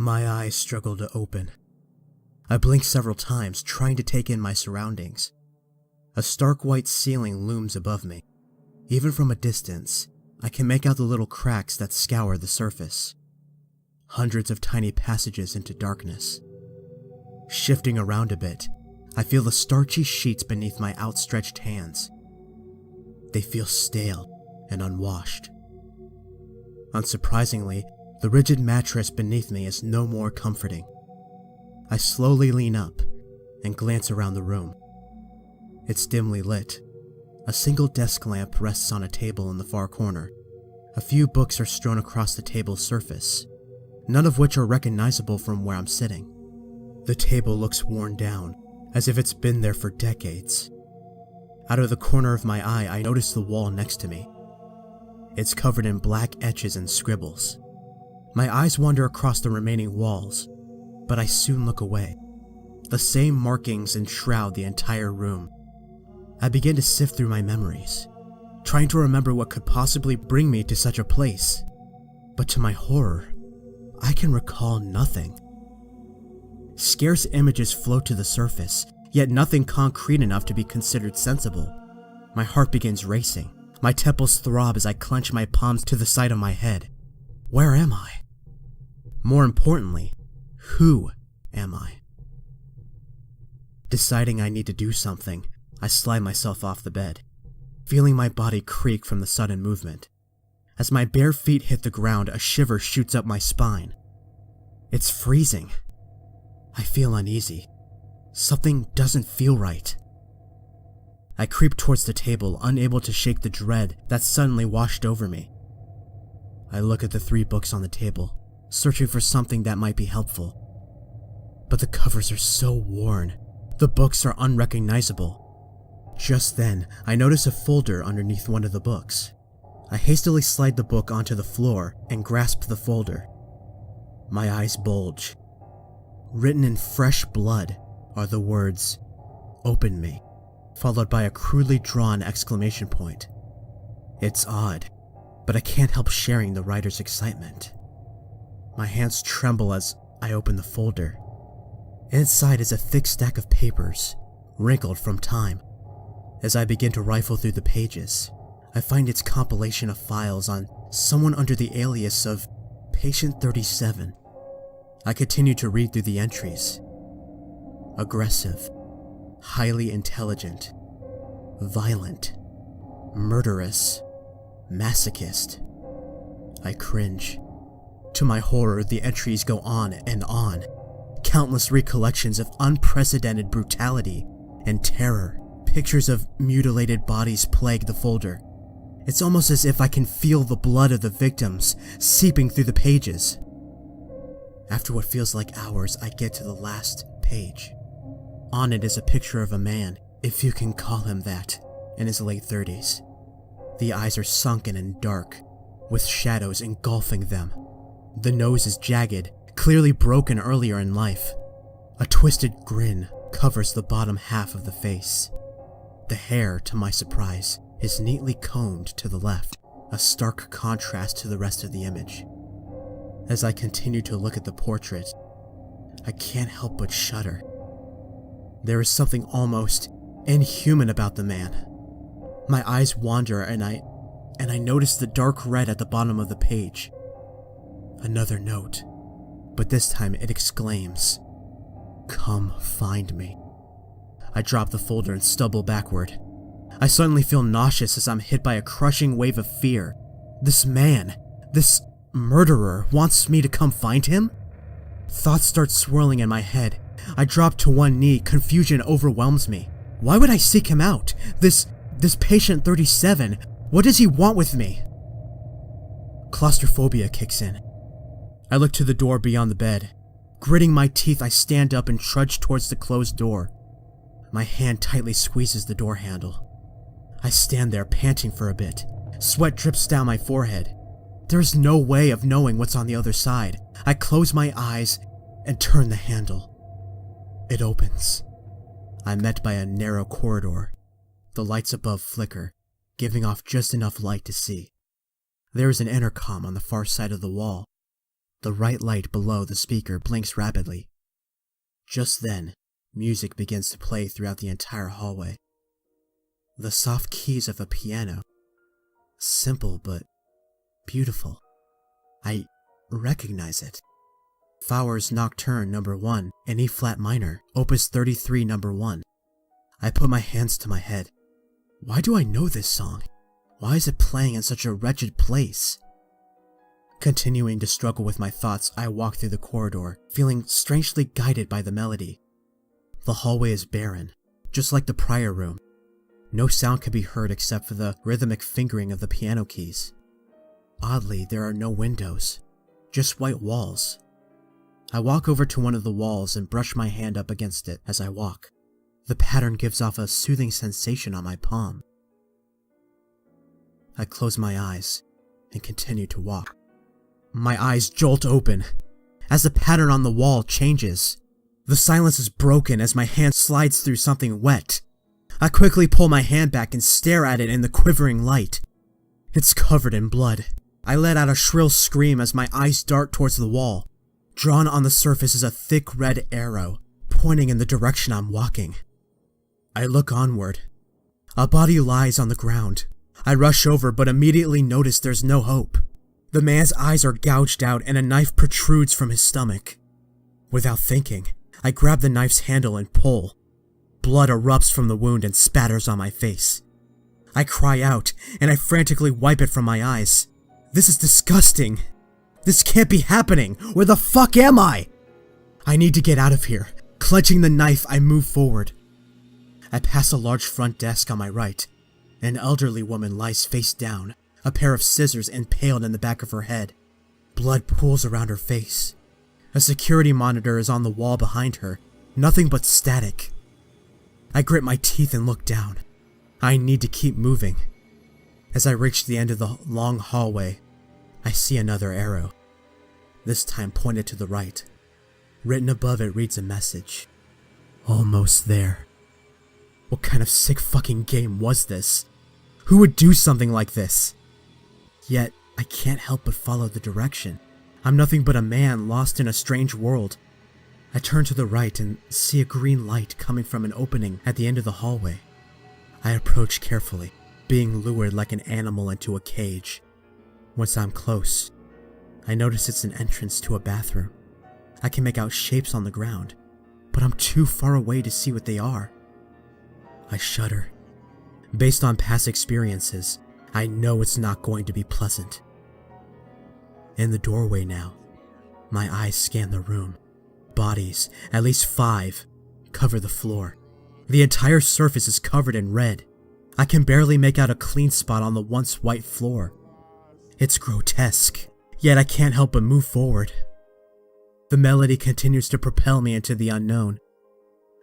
My eyes struggle to open. I blink several times, trying to take in my surroundings. A stark white ceiling looms above me. Even from a distance, I can make out the little cracks that scour the surface. Hundreds of tiny passages into darkness. Shifting around a bit, I feel the starchy sheets beneath my outstretched hands. They feel stale and unwashed. Unsurprisingly, the rigid mattress beneath me is no more comforting. I slowly lean up and glance around the room. It's dimly lit. A single desk lamp rests on a table in the far corner. A few books are strewn across the table's surface, none of which are recognizable from where I'm sitting. The table looks worn down, as if it's been there for decades. Out of the corner of my eye, I notice the wall next to me. It's covered in black etches and scribbles. My eyes wander across the remaining walls, but I soon look away. The same markings enshroud the entire room. I begin to sift through my memories, trying to remember what could possibly bring me to such a place. But to my horror, I can recall nothing. Scarce images float to the surface, yet nothing concrete enough to be considered sensible. My heart begins racing. My temples throb as I clench my palms to the side of my head. Where am I? More importantly, who am I? Deciding I need to do something, I slide myself off the bed, feeling my body creak from the sudden movement. As my bare feet hit the ground, a shiver shoots up my spine. It's freezing. I feel uneasy. Something doesn't feel right. I creep towards the table, unable to shake the dread that suddenly washed over me. I look at the 3 books on the table, searching for something that might be helpful. But the covers are so worn. The books are unrecognizable. Just then, I notice a folder underneath one of the books. I hastily slide the book onto the floor and grasp the folder. My eyes bulge. Written in fresh blood are the words, "Open me," followed by a crudely drawn exclamation point. It's odd, but I can't help sharing the writer's excitement. My hands tremble as I open the folder. Inside is a thick stack of papers, wrinkled from time. As I begin to rifle through the pages, I find its compilation of files on someone under the alias of Patient 37. I continue to read through the entries. Aggressive, highly intelligent, violent, murderous, masochist. I cringe. To my horror, the entries go on and on. Countless recollections of unprecedented brutality and terror. Pictures of mutilated bodies plague the folder. It's almost as if I can feel the blood of the victims seeping through the pages. After what feels like hours, I get to the last page. On it is a picture of a man, if you can call him that, in his late 30s. The eyes are sunken and dark, with shadows engulfing them. The nose is jagged, clearly broken earlier in life. A twisted grin covers the bottom half of the face. The hair, to my surprise, is neatly combed to the left, a stark contrast to the rest of the image. As I continue to look at the portrait, I can't help but shudder. There is something almost inhuman about the man. My eyes wander and I notice the dark red at the bottom of the page. Another note, but this time it exclaims, "Come find me." I drop the folder and stumble backward. I suddenly feel nauseous as I'm hit by a crushing wave of fear. This man, this murderer, wants me to come find him? Thoughts start swirling in my head. I drop to one knee, confusion overwhelms me. Why would I seek him out? This patient 37, what does he want with me? Claustrophobia kicks in. I look to the door beyond the bed. Gritting my teeth, I stand up and trudge towards the closed door. My hand tightly squeezes the door handle. I stand there panting for a bit. Sweat drips down my forehead. There's no way of knowing what's on the other side. I close my eyes and turn the handle. It opens. I'm met by a narrow corridor. The lights above flicker, giving off just enough light to see. There is an intercom on the far side of the wall. The right light below the speaker blinks rapidly. Just then, music begins to play throughout the entire hallway. The soft keys of a piano. Simple but beautiful. I recognize it. Fauer's Nocturne No. 1 in E-flat minor, Opus 33 No. 1. I put my hands to my head. Why do I know this song? Why is it playing in such a wretched place? Continuing to struggle with my thoughts, I walk through the corridor, feeling strangely guided by the melody. The hallway is barren, just like the prior room. No sound can be heard except for the rhythmic fingering of the piano keys. Oddly, there are no windows, just white walls. I walk over to one of the walls and brush my hand up against it as I walk. The pattern gives off a soothing sensation on my palm. I close my eyes and continue to walk. My eyes jolt open as the pattern on the wall changes. The silence is broken as my hand slides through something wet. I quickly pull my hand back and stare at it in the quivering light. It's covered in blood. I let out a shrill scream as my eyes dart towards the wall. Drawn on the surface is a thick red arrow, pointing in the direction I'm walking. I look onward. A body lies on the ground. I rush over but immediately notice there's no hope. The man's eyes are gouged out and a knife protrudes from his stomach. Without thinking, I grab the knife's handle and pull. Blood erupts from the wound and spatters on my face. I cry out and I frantically wipe it from my eyes. This is disgusting. This can't be happening. Where the fuck am I? I need to get out of here. Clenching the knife, I move forward. I pass a large front desk on my right. An elderly woman lies face down, a pair of scissors impaled in the back of her head. Blood pools around her face. A security monitor is on the wall behind her, nothing but static. I grit my teeth and look down. I need to keep moving. As I reach the end of the long hallway, I see another arrow, this time pointed to the right. Written above it reads a message. Almost there. What kind of sick fucking game was this? Who would do something like this? Yet, I can't help but follow the direction. I'm nothing but a man lost in a strange world. I turn to the right and see a green light coming from an opening at the end of the hallway. I approach carefully, being lured like an animal into a cage. Once I'm close, I notice it's an entrance to a bathroom. I can make out shapes on the ground, but I'm too far away to see what they are. I shudder. Based on past experiences, I know it's not going to be pleasant. In the doorway now, my eyes scan the room. Bodies, at least 5, cover the floor. The entire surface is covered in red. I can barely make out a clean spot on the once white floor. It's grotesque, yet I can't help but move forward. The melody continues to propel me into the unknown.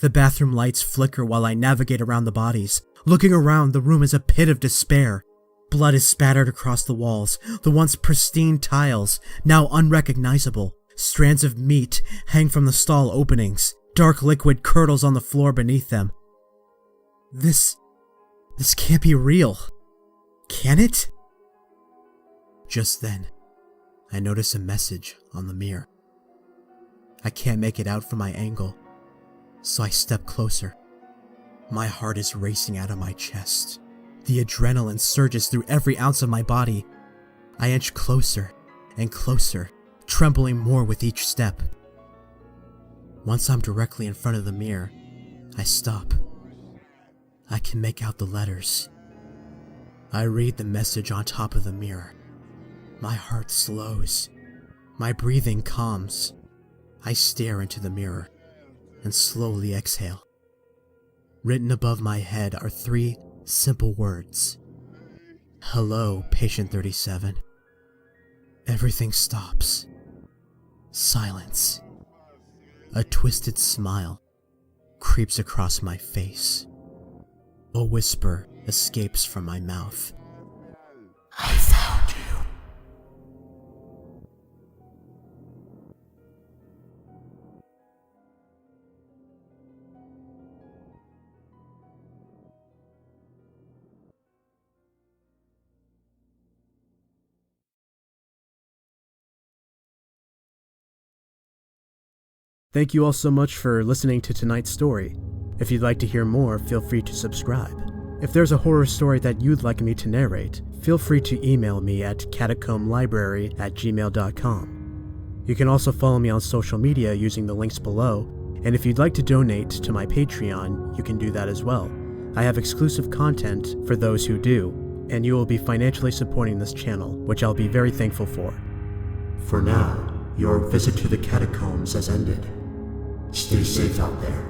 The bathroom lights flicker while I navigate around the bodies. Looking around, the room is a pit of despair. Blood is spattered across the walls, the once pristine tiles, now unrecognizable. Strands of meat hang from the stall openings. Dark liquid curdles on the floor beneath them. This can't be real. Can it? Just then, I notice a message on the mirror. I can't make it out from my angle, so I step closer. My heart is racing out of my chest. The adrenaline surges through every ounce of my body. I inch closer and closer, trembling more with each step. Once I'm directly in front of the mirror, I stop. I can make out the letters. I read the message on top of the mirror. My heart slows. My breathing calms. I stare into the mirror and slowly exhale. Written above my head are 3 simple words. Hello, patient 37. Everything stops. Silence. A twisted smile creeps across my face. A whisper escapes from my mouth. I found you. Thank you all so much for listening to tonight's story. If you'd like to hear more, feel free to subscribe. If there's a horror story that you'd like me to narrate, feel free to email me at catacomblibrary@gmail.com. You can also follow me on social media using the links below, and if you'd like to donate to my Patreon, you can do that as well. I have exclusive content for those who do, and you will be financially supporting this channel, which I'll be very thankful for. For now, your visit to the catacombs has ended. Stay safe out there.